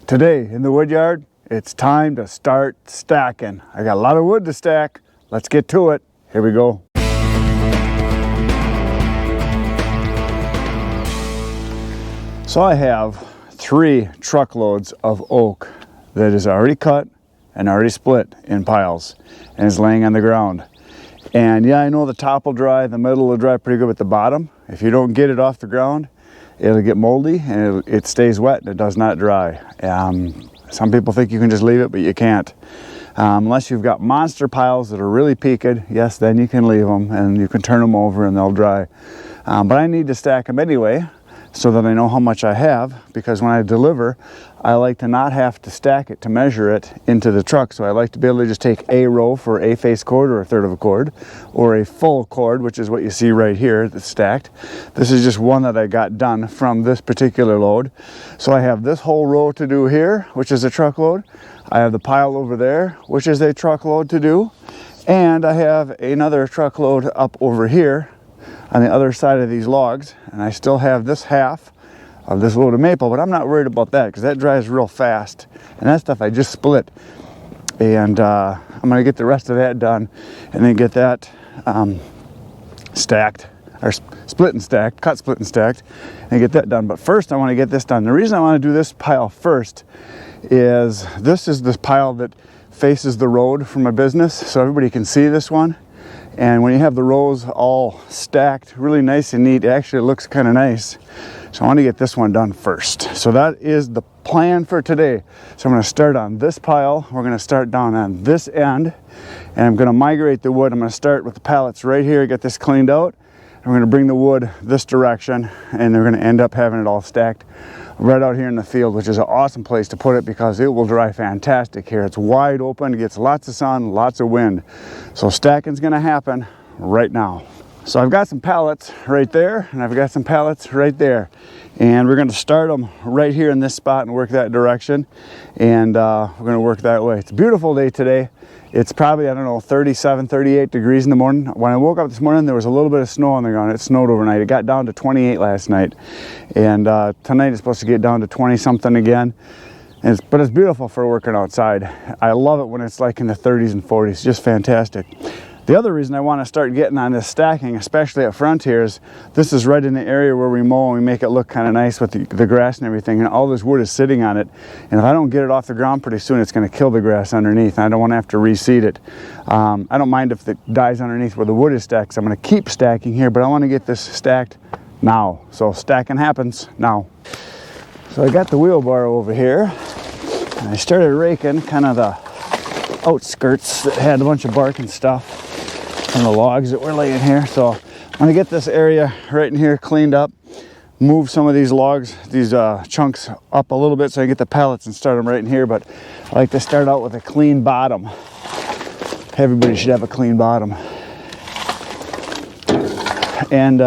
Today in the wood yard, it's time to start stacking. I got a lot of wood to stack. Let's get to it. Here we go. So I have 3 truckloads of oak that is already cut and already split in piles and is laying on the ground. And yeah, I know the top will dry, the middle will dry pretty good, but the bottom, if you don't get it off the ground, it'll get moldy and it stays wet and it does not dry. Some people think you can just leave it, but you can't. Unless you've got monster piles that are really peaked, yes, then you can leave them and you can turn them over and they'll dry. But I need to stack them anyway so that I know how much I have, because when I deliver, I like to not have to stack it to measure it into the truck. So I like to be able to just take a row for a face cord or a third of a cord, or a full cord, which is what you see right here that's stacked. This is just one that I got done from this particular load. So I have this whole row to do here, which is a truckload. I have the pile over there, which is a truckload to do. And I have another truckload up over here on the other side of these logs. And I still have this half of this load of maple, but I'm not worried about that because that dries real fast. And that stuff I just split. And I'm gonna get the rest of that done and then get that stacked, or split and stacked, cut, split and stacked, and get that done. But first I wanna get this done. The reason I wanna do this pile first is this is this pile that faces the road from my business, so everybody can see this one. And when you have the rows all stacked really nice and neat, it actually looks kind of nice. So I want to get this one done first. So that is the plan for today. So I'm going to start on this pile. We're going to start down on this end, and I'm going to migrate the wood. I'm going to start with the pallets right here, get this cleaned out. And we're going to bring the wood this direction, and we're going to end up having it all stacked right out here in the field, which is an awesome place to put it because it will dry fantastic here. It's wide open, it gets lots of sun, lots of wind. So stacking's going to happen right now. So I've got some pallets right there, and I've got some pallets right there. And we're going to start them right here in this spot and work that direction. And we're going to work that way. It's a beautiful day today. It's probably, I don't know, 37, 38 degrees in the morning. When I woke up this morning, there was a little bit of snow on the ground. It snowed overnight. It got down to 28 last night. And tonight it's supposed to get down to 20 something again. But it's beautiful for working outside. I love it when it's like in the 30s and 40s. Just fantastic. The other reason I want to start getting on this stacking, especially up front here, is this is right in the area where we mow and we make it look kind of nice with the grass and everything, and all this wood is sitting on it. And if I don't get it off the ground pretty soon, it's going to kill the grass underneath. And I don't want to have to reseed it. I don't mind if it dies underneath where the wood is stacked, so I'm going to keep stacking here, but I want to get this stacked now. So stacking happens now. So I got the wheelbarrow over here, and I started raking kind of the outskirts that had a bunch of bark and stuff from the logs that were laying here. So I'm going to get this area right in here cleaned up, move some of these logs, these chunks up a little bit so I can get the pallets and start them right in here. But I like to start out with a clean bottom. Everybody should have a clean bottom. And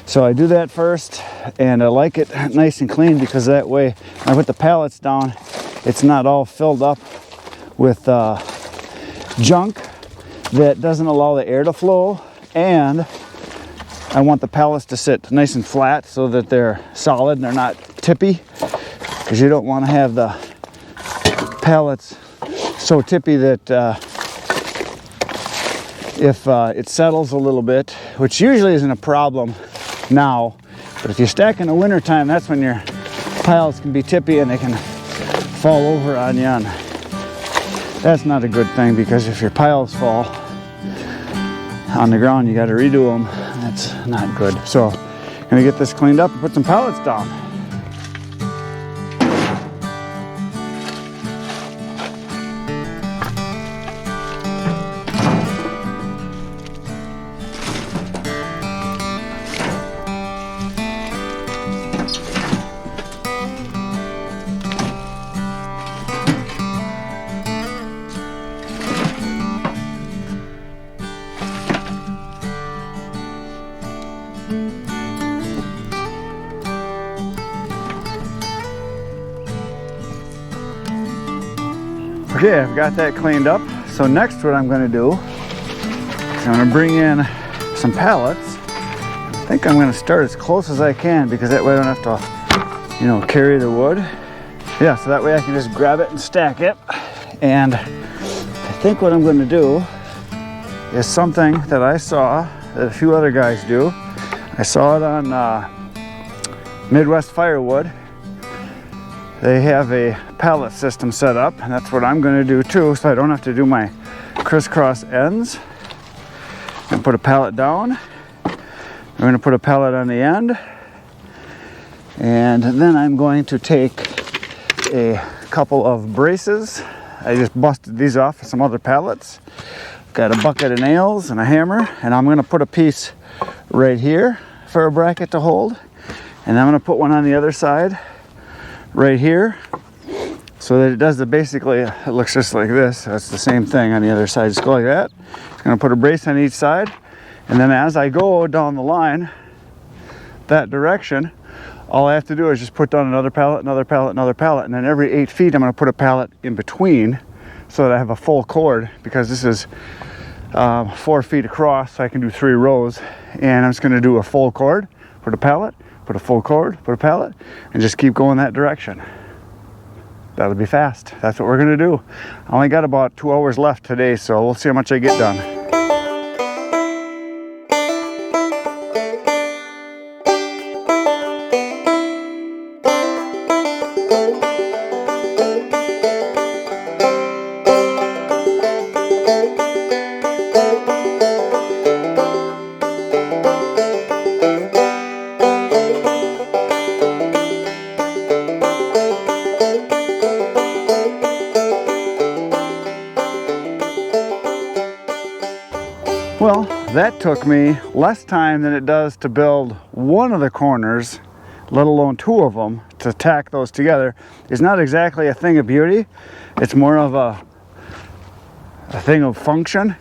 so I do that first, and I like it nice and clean because that way when I put the pallets down, it's not all filled up with junk that doesn't allow the air to flow. And I want the pallets to sit nice and flat so that they're solid and they're not tippy, because you don't want to have the pallets so tippy that if it settles a little bit, which usually isn't a problem now, but if you stack in the winter time, that's when your piles can be tippy and they can fall over on you. And that's not a good thing, because if your piles fall on the ground, you got to redo them. That's not good. So I'm gonna get this cleaned up and put some pallets down. Okay, I've got that cleaned up. So next what I'm going to do is I'm going to bring in some pallets. I think I'm going to start as close as I can, because that way I don't have to, carry the wood. Yeah, so that way I can just grab it and stack it. And I think what I'm going to do is something that I saw that a few other guys do. I saw it on Midwest Firewood. They have a pallet system set up, and that's what I'm going to do too, so I don't have to do my crisscross ends. I'm going to put a pallet down. I'm going to put a pallet on the end, and then I'm going to take a couple of braces. I just busted these off of some other pallets. Got a bucket of nails and a hammer, and I'm going to put a piece right here for a bracket to hold, and I'm going to put one on the other side right here, so that it does the basically, it looks just like this. That's the same thing on the other side, just go like that. I'm going to put a brace on each side, and then as I go down the line that direction, all I have to do is just put down another pallet, another pallet, another pallet, and then every 8 feet I'm going to put a pallet in between so that I have a full cord, because this is 4 feet across, so I can do 3 rows, and I'm just going to do a full cord, put a pallet, put a full cord, put a pallet, and just keep going that direction. That'll be fast. That's what we're gonna do. I only got about 2 hours left today, so we'll see how much I get done. Well, that took me less time than it does to build one of the corners, let alone 2 of them, to tack those together. It's not exactly a thing of beauty. It's more of a thing of function.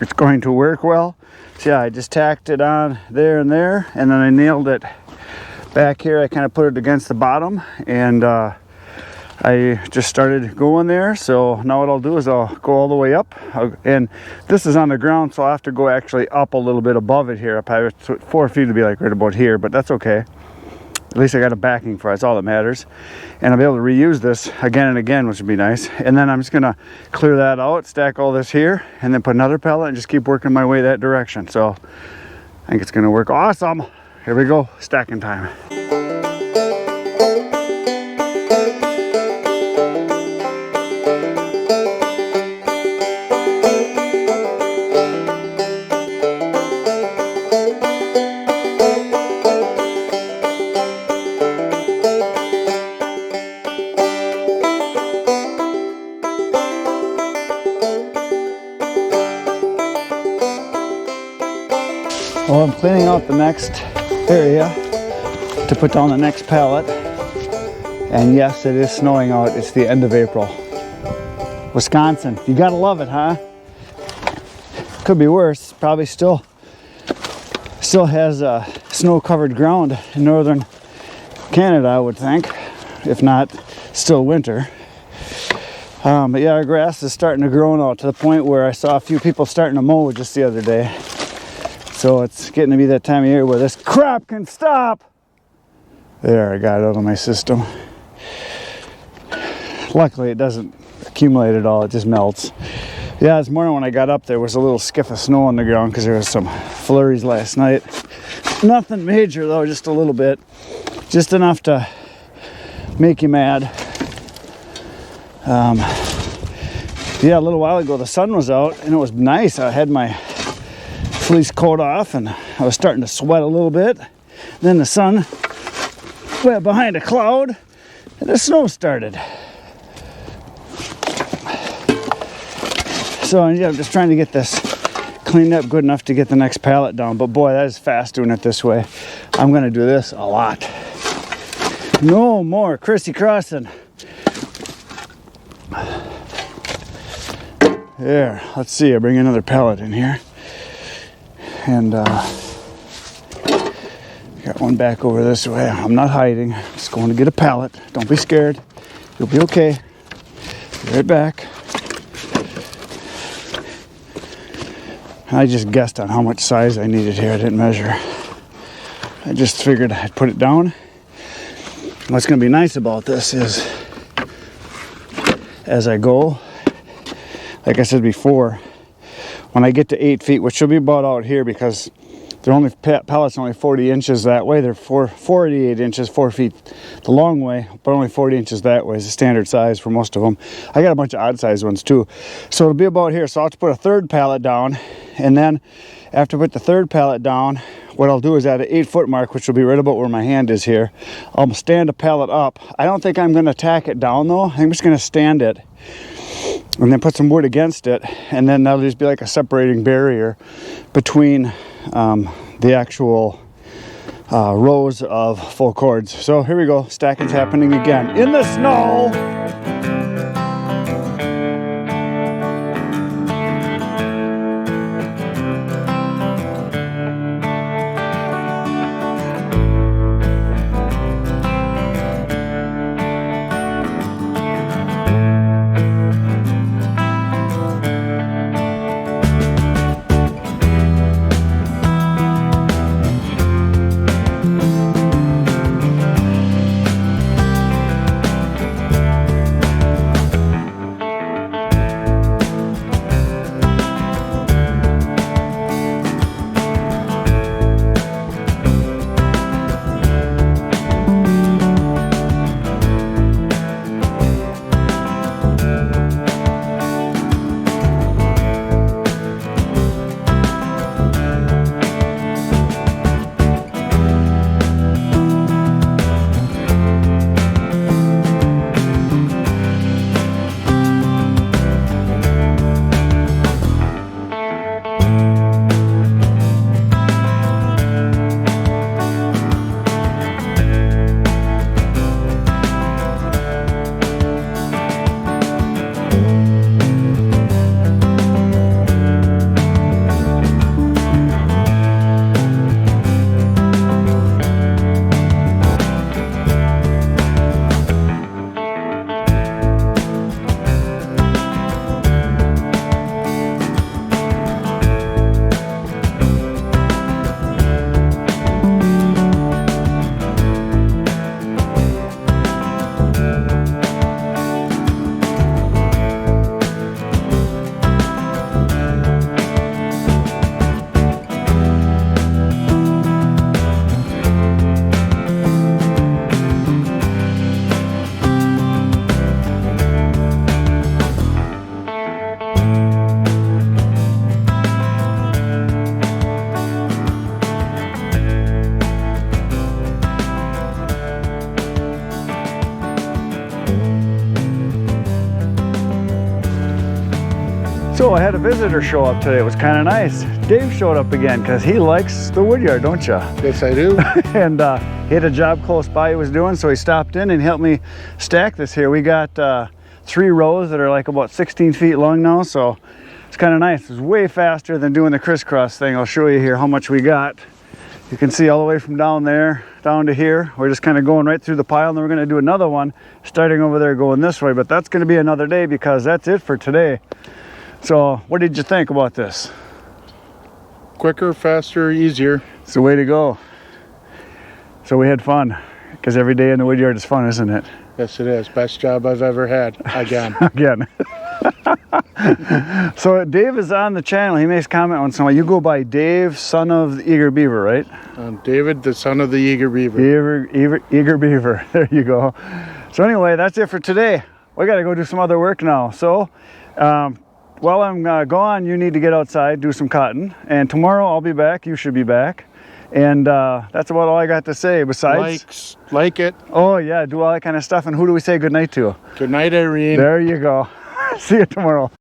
It's going to work well. So yeah, I just tacked it on there, and then I nailed it back here. I kind of put it against the bottom, and I just started going there. So now what I'll do is I'll go all the way up, and this is on the ground, so I'll have to go actually up a little bit above it here. Probably 4 feet to be like right about here, but that's okay. At least I got a backing for it. That's all that matters. And I'll be able to reuse this again and again, which would be nice. And then I'm just gonna clear that out, stack all this here, and then put another pallet and just keep working my way that direction. So I think it's gonna work awesome. Here we go, stacking time. Well, I'm cleaning out the next area to put down the next pallet. And yes, it is snowing out. It's the end of April. Wisconsin, you gotta love it, huh? Could be worse. Probably still has snow-covered ground in northern Canada, I would think. If not, still winter. But yeah, our grass is starting to grow now, to the point where I saw a few people starting to mow just the other day. So it's getting to be that time of year where this crap can stop. There, I got it out of my system. Luckily, it doesn't accumulate at all. It just melts. Yeah, this morning when I got up, there was a little skiff of snow on the ground because there was some flurries last night. Nothing major though, just a little bit. Just enough to make you mad. Yeah, a little while ago the sun was out and it was nice. I had my fleece coat off and I was starting to sweat a little bit. Then the sun went behind a cloud and the snow started. So yeah, I'm just trying to get this cleaned up good enough to get the next pallet down. But boy, that is fast doing it this way. I'm gonna do this a lot. No more crissy-crossing. There, let's see, I bring another pallet in here. And got one back over this way. I'm not hiding, I'm just going to get a pallet. Don't be scared, you'll be okay. Be right back. I just guessed on how much size I needed here. I didn't measure. I just figured I'd put it down. What's going to be nice about this is as I go. Like I said before, when I get to 8 feet, which should be about out here because they're only pallets only 40 inches that way. They're 48 inches, 4 feet the long way, but only 40 inches that way is the standard size for most of them. I got a bunch of odd size ones too. So it'll be about here. So I'll have to put a third pallet down, and then after I put the third pallet down, what I'll do is at an 8 foot mark, which will be right about where my hand is here, I'll stand a pallet up. I don't think I'm going to tack it down though. I'm just going to stand it and then put some wood against it, and then that'll just be like a separating barrier between the actual rows of full cords. So here we go, stacking's happening again in the snow. So I had a visitor show up today. It was kind of nice. Dave showed up again because he likes the woodyard, don't you? Yes, I do. And he had a job close by he was doing, so he stopped in and helped me stack this here. We got 3 rows that are like about 16 feet long now, so it's kind of nice. It's way faster than doing the crisscross thing. I'll show you here how much we got. You can see all the way from down there down to here. We're just kind of going right through the pile, and then we're going to do another one starting over there going this way, but that's going to be another day because that's it for today. So what did you think about this? Quicker, faster, easier. It's the way to go. So we had fun because every day in the woodyard is fun, isn't it? Yes, it is. Best job I've ever had. Again. Again. So Dave is on the channel. He makes comment once in a while. You go by Dave, son of the Eager Beaver, right? David, the son of the Eager Beaver. Eager Beaver. There you go. So anyway, that's it for today. We got to go do some other work now. So while I'm gone, you need to get outside, do some cotton. And tomorrow I'll be back. You should be back. And that's about all I got to say. Besides, like it. Oh yeah, do all that kind of stuff. And who do we say goodnight to? Good night, Irene. There you go. See you tomorrow.